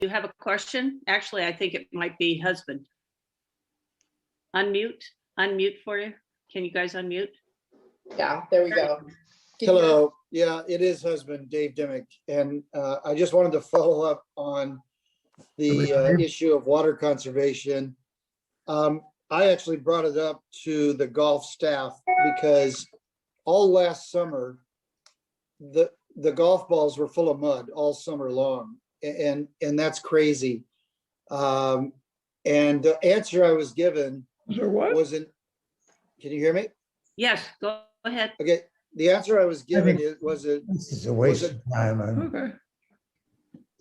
you have a question? Actually, I think it might be husband. Unmute for you. Can you guys unmute? Yeah, there we go. Hello. Yeah, it is husband, Dave Dimick. And I just wanted to follow up on the issue of water conservation. I actually brought it up to the golf staff because all last summer, the golf balls were full of mud all summer long. And that's crazy. And the answer I was given wasn't, can you hear me? Yes, go ahead. Okay, the answer I was given was it. This is a waste of time. Okay.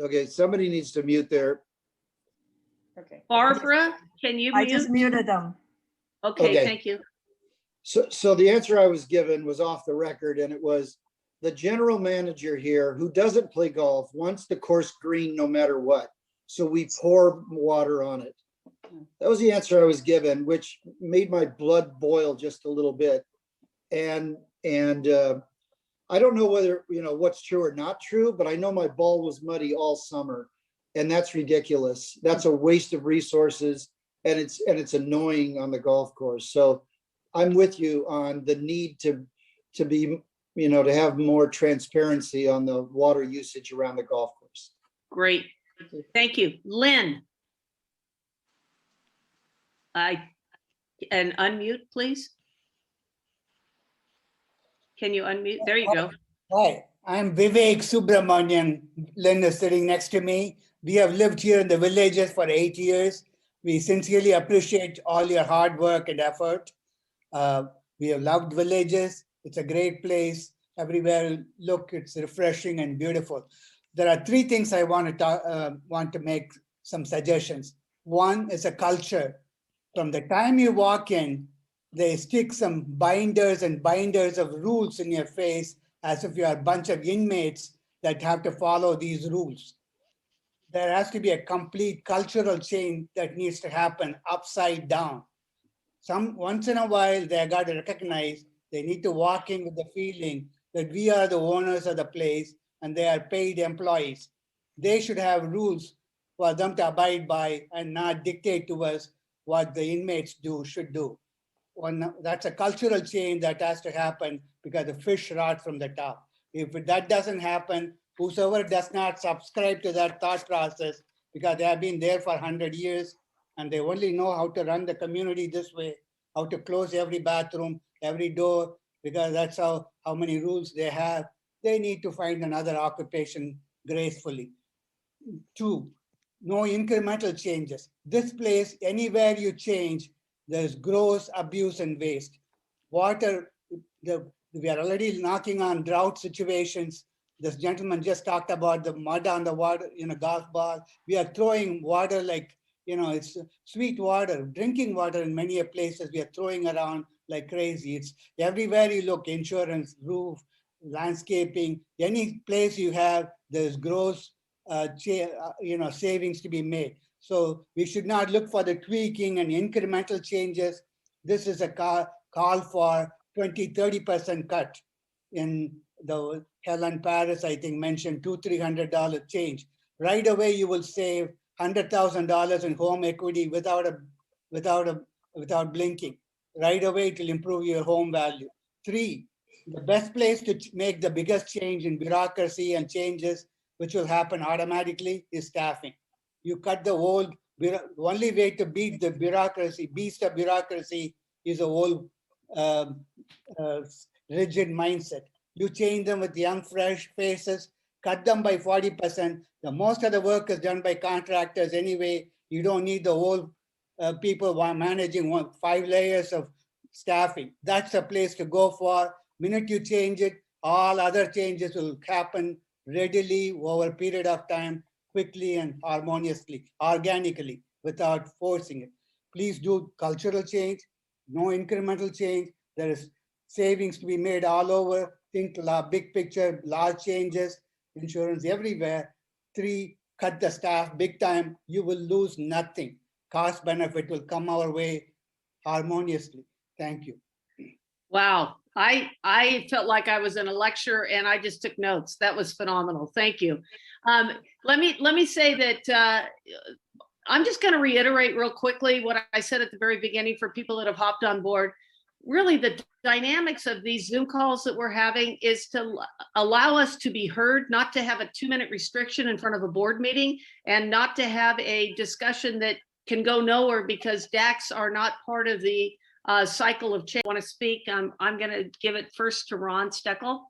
Okay, somebody needs to mute there. Okay. Barbara, can you I just mute? muted them. Okay, Okay. thank you. So the answer I was given was off the record, and it was the general manager here who doesn't play golf wants the course green no matter what. So we pour water on it. That was the answer I was given, which made my blood boil just a little bit. And I don't know whether, what's true or not true, but I know my ball was muddy all summer, and that's ridiculous. That's a waste of resources, and it's annoying on the golf course. So I'm with you on the need to be, to have more transparency on the water usage around the golf course. Great. Thank you. Lynn. And unmute, please. Can you unmute? There you go. Hi, I'm Vivek Subramanian. Lynn is sitting next to me. We have lived here in the villages for 8 years. We sincerely appreciate all your hard work and effort. We have loved villages. It's a great place. Everywhere you look, it's refreshing and beautiful. There are three things I want to make some suggestions. One is a culture. From the time you walk in, they stick some binders and binders of rules in your face as if you are a bunch of inmates that have to follow these rules. There has to be a complete cultural change that needs to happen upside down. Once in a while, they got to recognize they need to walk in with the feeling that we are the owners of the place and they are paid employees. They should have rules for them to abide by and not dictate to us what the inmates should do. That's a cultural change that has to happen because the fish rot from the top. If that doesn't happen, whosoever does not subscribe to that thought process, because they have been there for 100 years and they only know how to run the community this way, how to close every bathroom, every door, because that's how many rules they have. They need to find another occupation gracefully. 2, no incremental changes. This place, anywhere you change, there's gross abuse and waste. Water, we are already knocking on drought situations. This gentleman just talked about the mud on the water in a golf ball. We are throwing water like, it's sweet water, drinking water in many places. We are throwing around like crazy. It's everywhere you look, insurance, roof, landscaping, any place you have, there's gross, savings to be made. So we should not look for the tweaking and incremental changes. This is a call for 20-30% cut in the Helen Paris, I think, mentioned $200-300 change. Right away, you will save $100,000 in home equity without blinking. Right away, it will improve your home value. 3, the best place to make the biggest change in bureaucracy and changes, which will happen automatically, is staffing. You cut the old, the only way to beat the beast of bureaucracy is a old rigid mindset. You change them with young, fresh faces, cut them by 40%. Most of the work is done by contractors anyway. You don't need the old people managing 5 layers of staffing. That's a place to go for. Minute you change it, all other changes will happen readily over a period of time, quickly and harmoniously, organically, without forcing it. Please do cultural change, no incremental change. There is savings to be made all over. Think big picture, large changes, insurance everywhere. 3, cut the staff big time. You will lose nothing. Cost benefit will come our way harmoniously. Thank you. Wow. I felt like I was in a lecture and I just took notes. That was phenomenal. Thank you. Let me say that I'm just going to reiterate real quickly what I said at the very beginning for people that have hopped on board. Really, the dynamics of these Zoom calls that we're having is to allow us to be heard, not to have a 2-minute restriction in front of a board meeting, and not to have a discussion that can go nowhere because DACs are not part of the cycle of change. Want to speak? I'm going to give it first to Ron Steckel.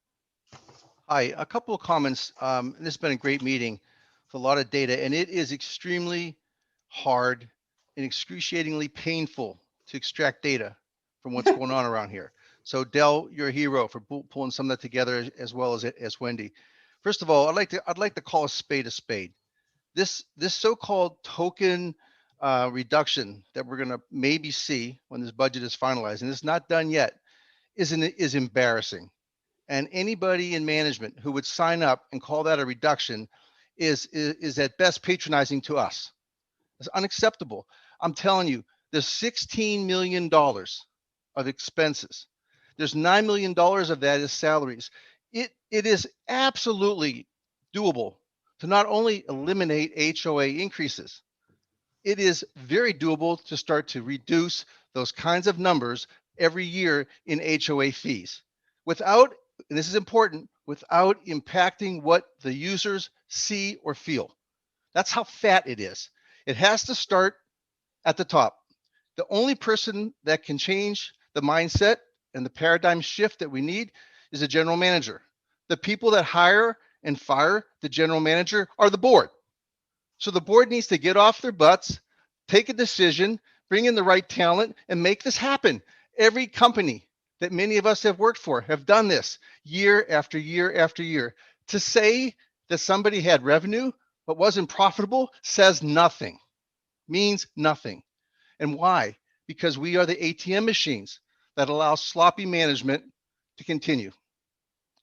Hi, a couple of comments. This has been a great meeting with a lot of data, and it is extremely hard and excruciatingly painful to extract data from what's going on around here. So Dell, you're a hero for pulling some of that together, as well as Wendy. First of all, I'd like to call a spade a spade. This so-called token reduction that we're going to maybe see when this budget is finalized, and it's not done yet, is embarrassing. And anybody in management who would sign up and call that a reduction is at best patronizing to us. It's unacceptable. I'm telling you, there's $16 million of expenses. There's $9 million of that is salaries. It is absolutely doable to not only eliminate HOA increases, it is very doable to start to reduce those kinds of numbers every year in HOA fees without, and this is important, without impacting what the users see or feel. That's how fat it is. It has to start at the top. The only person that can change the mindset and the paradigm shift that we need is a general manager. The people that hire and fire the general manager are the board. So the board needs to get off their butts, take a decision, bring in the right talent, and make this happen. Every company that many of us have worked for have done this year after year after year. To say that somebody had revenue but wasn't profitable says nothing, means nothing. And why? Because we are the ATM machines that allow sloppy management to continue.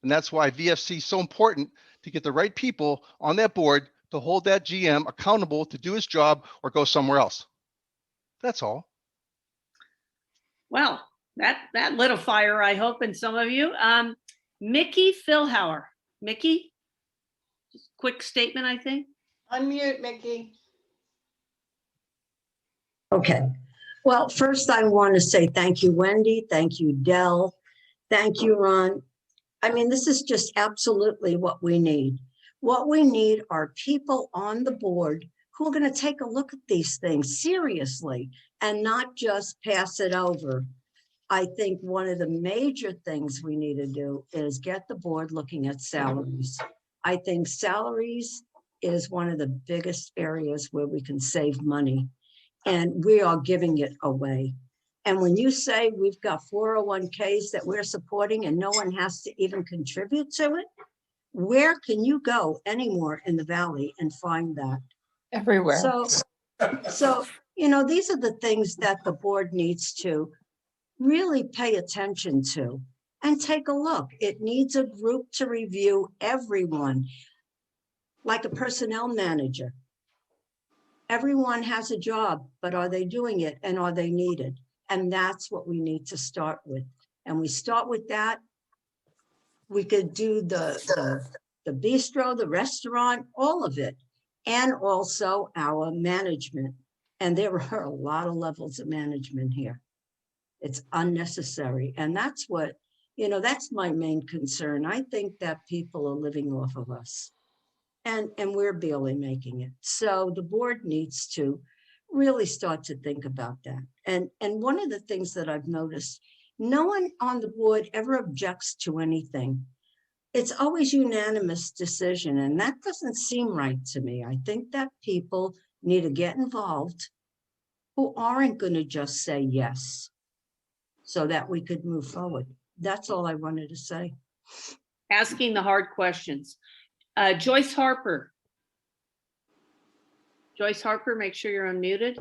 And that's why VFC is so important, to get the right people on that board to hold that GM accountable to do his job or go somewhere else. That's all. Well, that lit a fire, I hope, in some of you. Mickey Philhauer. Mickey, just quick statement, I think. Unmute, Mickey. Okay. Well, first I want to say thank you, Wendy. Thank you, Dell. Thank you, Ron. I mean, this is just absolutely what we need. What we need are people on the board who are going to take a look at these things seriously and not just pass it over. I think one of the major things we need to do is get the board looking at salaries. I think salaries is one of the biggest areas where we can save money, and we are giving it away. And when you say we've got 401ks that we're supporting and no one has to even contribute to it, where can you go anymore in the Valley and find that? Everywhere. So, you know, these are the things that the board needs to really pay attention to and take a look. It needs a group to review everyone, like a personnel manager. Everyone has a job, but are they doing it and are they needed? And that's what we need to start with. And we start with that. We could do the bistro, the restaurant, all of it, and also our management. And there are a lot of levels of management here. It's unnecessary. And that's what, you know, that's my main concern. I think that people are living off of us, and we're barely making it. So the board needs to really start to think about that. And one of the things that I've noticed, no one on the board ever objects to anything. It's always unanimous decision, and that doesn't seem right to me. I think that people need to get involved who aren't going to just say yes, so that we could move forward. That's all I wanted to say. Asking the hard questions. Joyce Harper. Joyce Harper, make sure you're unmuted.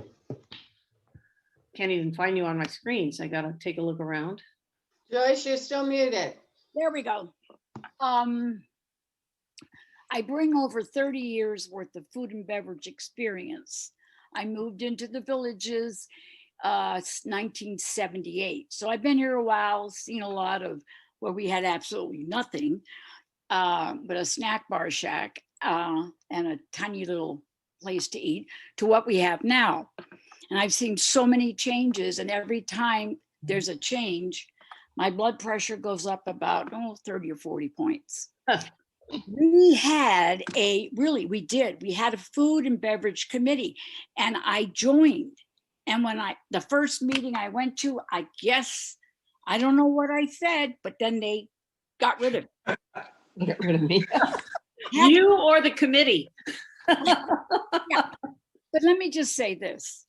Can't even find you on my screens. I gotta take a look around. Joyce, you're still muted. There we go. I bring over 30 years worth of food and beverage experience. I moved into the Villages 1978. So I've been here a while, seen a lot of where we had absolutely nothing, but a snack bar shack and a tiny little place to eat, to what we have now. And I've seen so many changes, and every time there's a change, my blood pressure goes up about 30 or 40 points. We had we had a food and beverage committee, and I joined. And when the first meeting I went to, I guess, I don't know what I said, but then they got rid of it. Get rid of me. You or the committee? But let me just say this.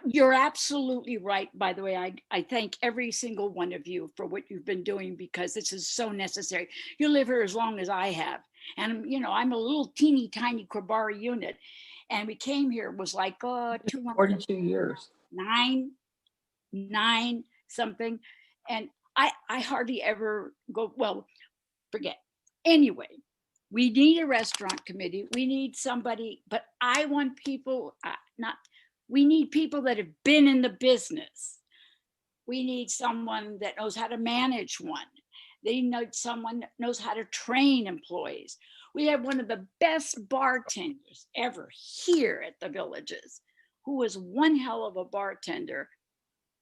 You're absolutely right. By the way, I thank every single one of you for what you've been doing, because this is so necessary. You live here as long as I have. And, I'm a little teeny tiny Quabari unit. And we came here, it was like 42 years. nine something. And I hardly ever go, well, forget. Anyway, we need a restaurant committee. We need somebody, but I want people, we need people that have been in the business. We need someone that knows how to manage one. They need someone that knows how to train employees. We have one of the best bartenders ever here at the Villages, who was one hell of a bartender.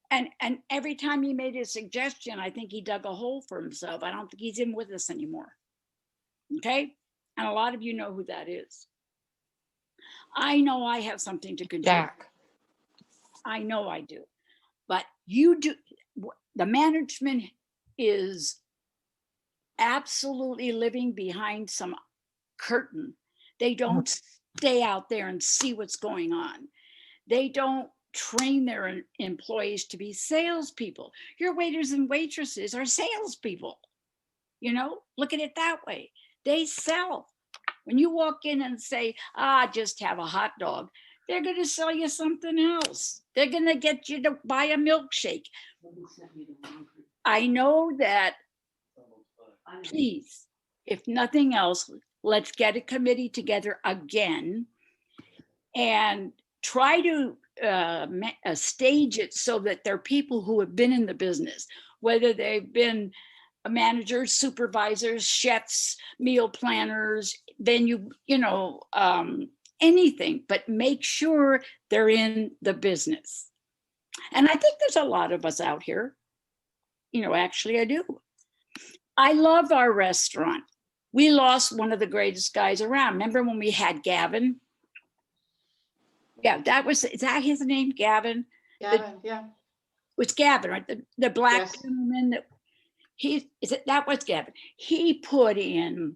And every time he made a suggestion, I think he dug a hole for himself. I don't think he's in with us anymore. Okay? And a lot of you know who that is. I know I have something to contribute. Jack. I know I do. But you do. The management is absolutely living behind some curtain. They don't stay out there and see what's going on. They don't train their employees to be salespeople. Your waiters and waitresses are salespeople. Look at it that way. They sell. When you walk in and say, just have a hot dog, they're going to sell you something else. They're going to get you to buy a milkshake. I know that. Please, if nothing else, let's get a committee together again and try to stage it so that there are people who have been in the business, whether they've been managers, supervisors, chefs, meal planners, anything, but make sure they're in the business. And I think there's a lot of us out here. Actually I do. I love our restaurant. We lost one of the greatest guys around. Remember when we had Gavin? Yeah, is that his name, Gavin? Gavin, yeah. It was Gavin, right? The black Yes. gentleman that was Gavin. He put in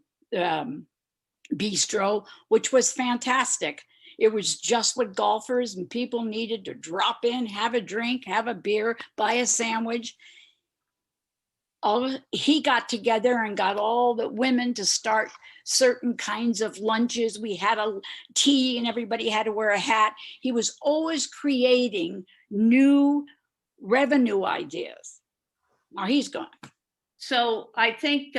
bistro, which was fantastic. It was just what golfers and people needed to drop in, have a drink, have a beer, buy a sandwich. He got together and got all the women to start certain kinds of lunches. We had a tea and everybody had to wear a hat. He was always creating new revenue ideas. Now he's gone. So I think,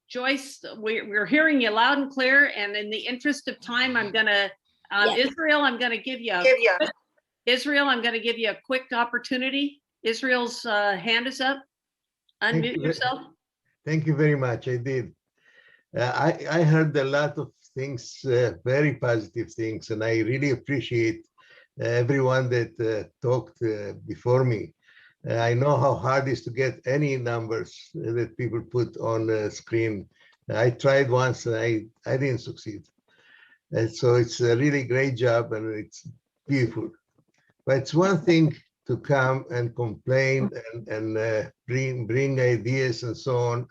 Joyce, we're hearing you loud and clear. And in the interest of time, I'm going to, Israel, I'm going to give you a quick opportunity. Israel's hand is up. Unmute yourself. Thank you very much. I did. I heard a lot of things, very positive things, and I really appreciate everyone that talked before me. I know how hard it is to get any numbers that people put on the screen. I tried once and I didn't succeed. And so it's a really great job and it's beautiful. But it's one thing to come and complain and bring ideas and so on.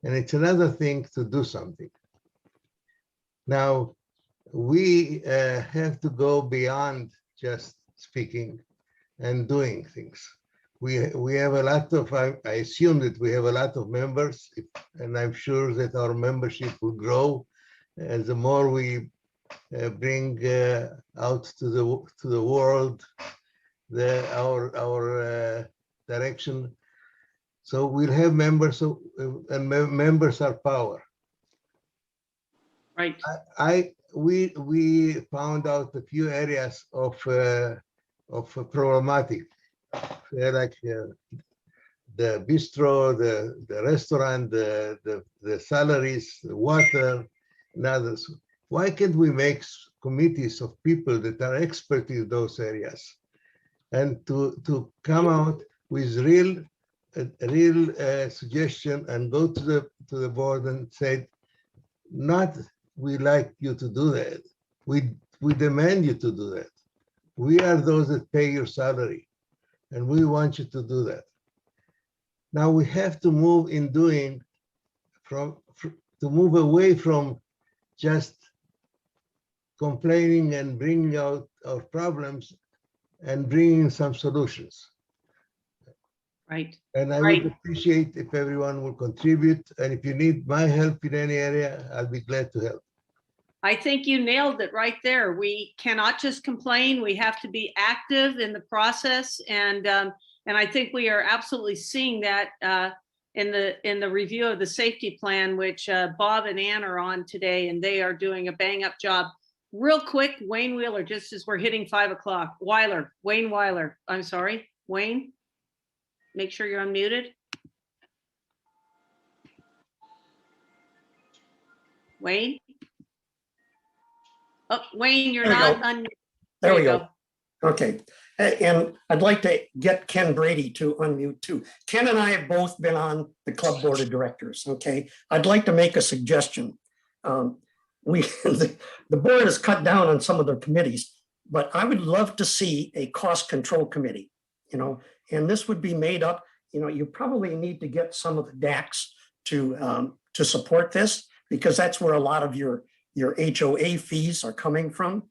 And it's another thing to do something. Now, we have to go beyond just speaking and doing things. We have a lot of, I assume that we have a lot of members, and I'm sure that our membership will grow. And the more we bring out to the world our direction, so we'll have members, and members are power. Right. We found out a few areas of problematic, like the bistro, the restaurant, the salaries, the water, and others. Why can't we make committees of people that are expert in those areas, and to come out with real suggestion and go to the board and say, not we like you to do that. We demand you to do that. We are those that pay your salary, and we want you to do that. Now we have to move in doing to move away from just complaining and bringing out our problems and bringing some solutions. Right. And I Right. would appreciate if everyone will contribute. And if you need my help in any area, I'll be glad to help. I think you nailed it right there. We cannot just complain. We have to be active in the process, and I think we are absolutely seeing that in the review of the safety plan, which Bob and Ann are on today, and they are doing a bang up job. Real quick, Wayne Wheeler, just as we're hitting 5 o'clock. Wayne Weiler. I'm sorry, Wayne. Make sure you're unmuted. Wayne? Oh, Wayne, you're There we not go. unmuted. There we you go. Okay. And I'd like to get Ken Brady to unmute too. Ken and I have both been on the club board of directors, okay? I'd like to make a suggestion. The board has cut down on some of their committees, but I would love to see a cost control committee, and this would be made up, you probably need to get some of the DACs to support this, because that's where a lot of your HOA fees are coming from.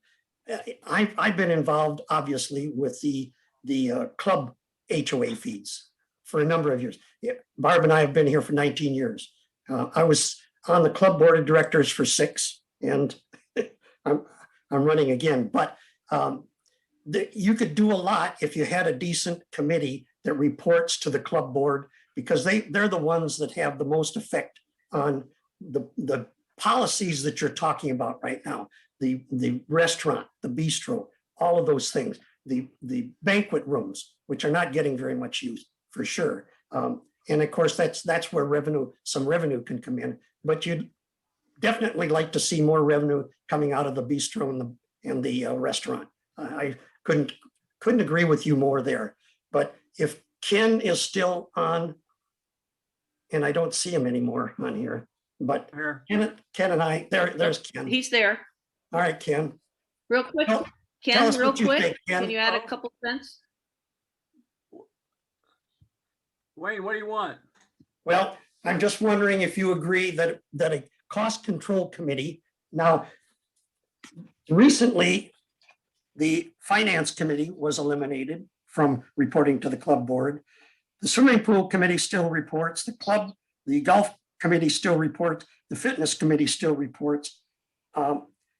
I've been involved, obviously, with the club HOA fees for a number of years. Barb and I have been here for 19 years. I was on the club board of directors for 6, and I'm running again. But you could do a lot if you had a decent committee that reports to the club board, because they're the ones that have the most effect on the policies that you're talking about right now. The restaurant, the bistro, all of those things, the banquet rooms, which are not getting very much use for sure. And of course, that's where some revenue can come in. But you'd definitely like to see more revenue coming out of the bistro and the restaurant. I couldn't agree with you more there. But if Ken is still on, and I don't see him anymore on here, but Ken and I, there's Ken. He's there. All right, Ken. Real quick, Tell Ken, us real what you quick, think, Ken. can you add a couple cents? Wayne, what do you want? Well, I'm just wondering if you agree that a cost control committee, now, recently, the finance committee was eliminated from reporting to the club board. The swimming pool committee still reports, the golf committee still reports, the fitness committee still reports,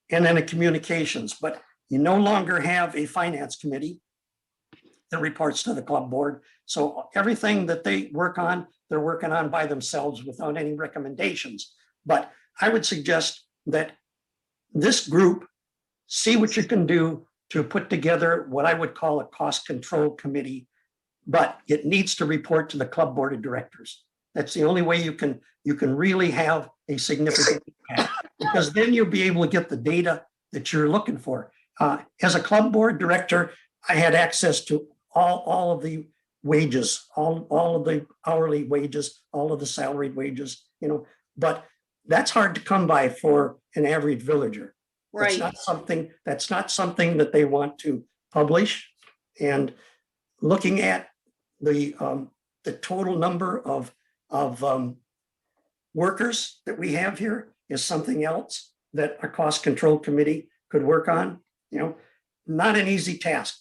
and then a communications, but you no longer have a finance committee that reports to the club board. So everything that they work on, they're working on by themselves without any recommendations. But I would suggest that this group see what you can do to put together what I would call a cost control committee, but it needs to report to the club board of directors. That's the only way you can really have a significant impact, because then you'll be able to get the data that you're looking for. As a club board director, I had access to all of the wages, all of the hourly wages, all of the salaried wages, but that's hard to come by for an average villager. Right. That's not something that they want to publish. And looking at the total number of workers that we have here is something else that a cost control committee could work on. Not an easy task,